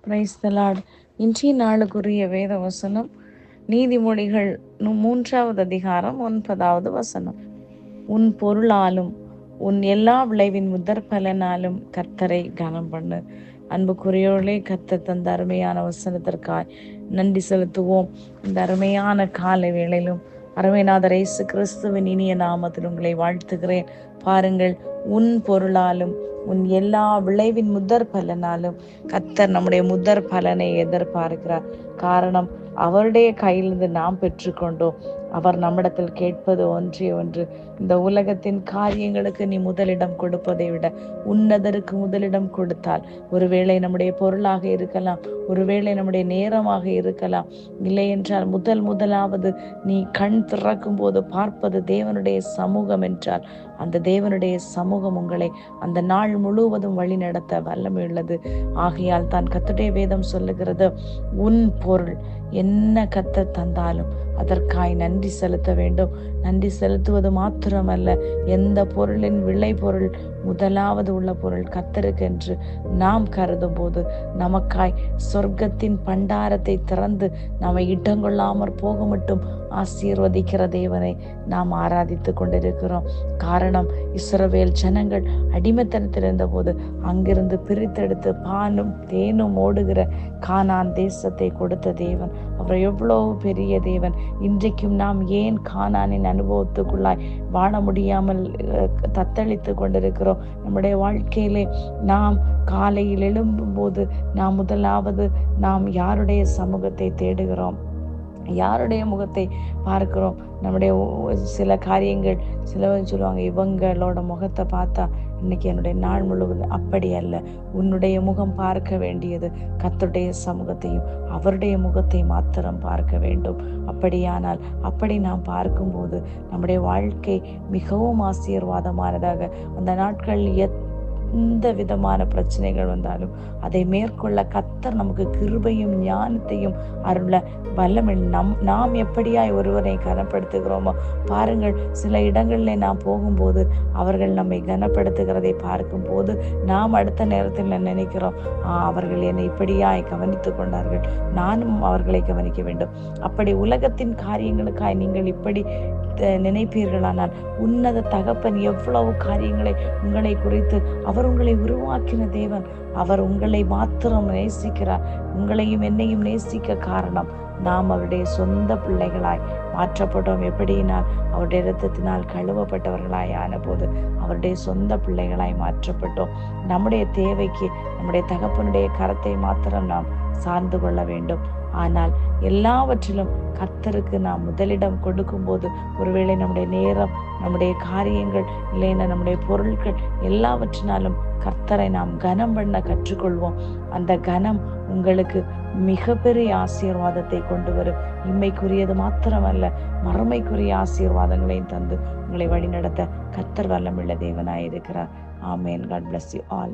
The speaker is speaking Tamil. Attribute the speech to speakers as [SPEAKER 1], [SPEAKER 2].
[SPEAKER 1] Praise the Lord. இன்றைய நாளுக்குரிய வேத வசனம் நீதிமொழிகள் 3வது அதிகாரம் 9வது வசனம். உன் பொருளாலும் உன் எல்லா விளைவின் முதற் பலனாலும் கர்த்தரை கனம் பண்ணு. அன்புக்குரியோர்களே, கர்த்தர் தந்த அருமையான வசனத்திற்காய் நன்றி செலுத்துவோம். இந்த அருமையான காலை வேளையிலும் அருமைநாதர் இயேசு கிறிஸ்துவின் இனிய நாமத்தில் உங்களை வாழ்த்துகிறேன். பாருங்கள், உன் பொருளாலும் உன் எல்லா விளைவின் முதற் பலனாலும் கர்த்தர் நம்முடைய முதற் பலனை எதிர்பார்க்கிறார். காரணம், அவருடைய கையிலிருந்து நாம் பெற்றுக்கொண்டோம். அவர் நம்மிடத்தில் கேட்பது ஒன்றே ஒன்று. இந்த உலகத்தின் காரியங்களுக்கு நீ முதலிடம் கொடுப்பதை விட உன்னதருக்கு முதலிடம் கொடுத்தால், ஒருவேளை நம்முடைய பொருளாக இருக்கலாம், ஒருவேளை நம்முடைய நேரமாக இருக்கலாம், இல்லை என்றால் முதலாவது நீ கண் திறக்கும் போது பார்ப்பது தேவனுடைய சமூகம் என்றால், அந்த தேவனுடைய சமூகம் உங்களை அந்த நாள் முழுவதும் வழி நடத்த வல்லமை உள்ளது. ஆகையால் தான் கர்த்தருடைய வேதம் சொல்லுகிறது, உன் பொருள் என்ன கர்த்தர் தந்தாலும் அதற்காய் நன்றி செலுத்த வேண்டும். நன்றி செலுத்துவது மாத்திரமல்ல, எந்த பொருளின் விளை பொருள் முதலாவது உள்ள பொருள் கர்த்தருக்கு என்று நாம் கருதும் போது நமக்காய் சொர்க்கத்தின் பண்டாரத்தை திறந்து நம்மை இடங்கொள்ளாமற் போக மட்டும் ஆசீர்வதிக்கிற தேவனை நாம் ஆராதித்து கொண்டிருக்கிறோம். காரணம், இஸ்ரவேல் ஜனங்கள் அடிமைத்தனத்தில் இருந்த போது அங்கிருந்து பிரித்தெடுத்து பாலும் தேனும் ஓடுகிற கானான் தேசத்தை கொடுத்த தேவன். அவர் எவ்வளவு பெரிய தேவன். இன்றைக்கும் நாம் ஏன் கானானின் அனுபவத்துக்குள்ளாய் வாழ முடியாமல் தத்தளித்து கொண்டிருக்கிறோம்? நம்முடைய வாழ்க்கையிலே நாம் காலையில் எழும்பும் போது முதலாவது நாம் யாருடைய சமூகத்தை தேடுகிறோம்? யாருடைய முகத்தை பார்க்கிறோம்? நம்முடைய சில காரியங்கள், சிலவங்க சொல்லுவாங்க, இவங்களோட முகத்தை பார்த்தா இன்னைக்கு என்னுடைய நாள் முழுவதும். அப்படி அல்ல. உன்னுடைய முகம் பார்க்க வேண்டியது கர்த்தருடைய சமூகத்தையும் அவருடைய முகத்தை மாத்திரம் பார்க்க வேண்டும். அப்படியானால் அப்படி நாம் பார்க்கும்போது நம்முடைய வாழ்க்கை மிகவும் ஆசீர்வாதமானதாக, அந்த நாட்கள் எந்த விதமான பிரச்சனைகள் வந்தாலும் அதை மேற்கொள்ள கர்த்தர் நமக்கு கிருபையும் ஞானத்தையும் அருள வல்லமை. நாம் எப்படியாய் ஒருவரை கனப்படுத்துகிறோமோ பாருங்கள், சில இடங்களில் நாம் போகும்போது அவர்கள் நம்மை கனப்படுத்துகிறதை பார்க்கும் போது நாம் அடுத்த நேரத்தில் நினைக்கிறோம், அவர்கள் என்னை இப்படியாய் கவனித்து கொண்டார்கள், நானும் அவர்களை கவனிக்க வேண்டும். அப்படி உலகத்தின் காரியங்களுக்காய் நீங்கள் இப்படி நினைப்பீர்களானால், உன்னத தகப்பன் எவ்வளவு காரியங்களை உங்களை குறித்து, அவர் உங்களை உருவாக்கின தேவன், அவர் உங்களை மாத்திரம் நேசிக்கிறார். உங்களையும் என்னையும் நேசிக்க காரணம், நாம் அவருடைய சொந்த பிள்ளைகளாய் மாற்றப்பட்டோம். எப்படினால், அவருடைய இரத்தத்தினால் கழுவப்பட்டவர்களாய் ஆன போது அவருடைய சொந்த பிள்ளைகளாய் மாற்றப்பட்டோம். நம்முடைய தேவைக்கு நம்முடைய தகப்பனுடைய கரத்தை மாத்திரம் நாம் சார்ந்து கொள்ள வேண்டும். ஆனால் எல்லாவற்றிலும் கர்த்தருக்கு நாம் முதலிடம் கொடுக்கும்போது, ஒருவேளை நம்முடைய நேரம், நம்முடைய காரியங்கள், இல்லைன்னா நம்முடைய பொருட்கள், எல்லாவற்றினாலும் கர்த்தரை நாம் கனம் பண்ண கற்றுக்கொள்வோம். அந்த கனம் உங்களுக்கு மிகப்பெரிய ஆசீர்வாதத்தை கொண்டு வரும். இம்மைக்குரியது மாத்திரமல்ல, மறுமைக்குரிய ஆசீர்வாதங்களையும் தந்து உங்களை வழிநடத்த கர்த்தர் வல்லமுள்ள தேவனாய் இருக்கிறார். ஆமேன். God bless you all.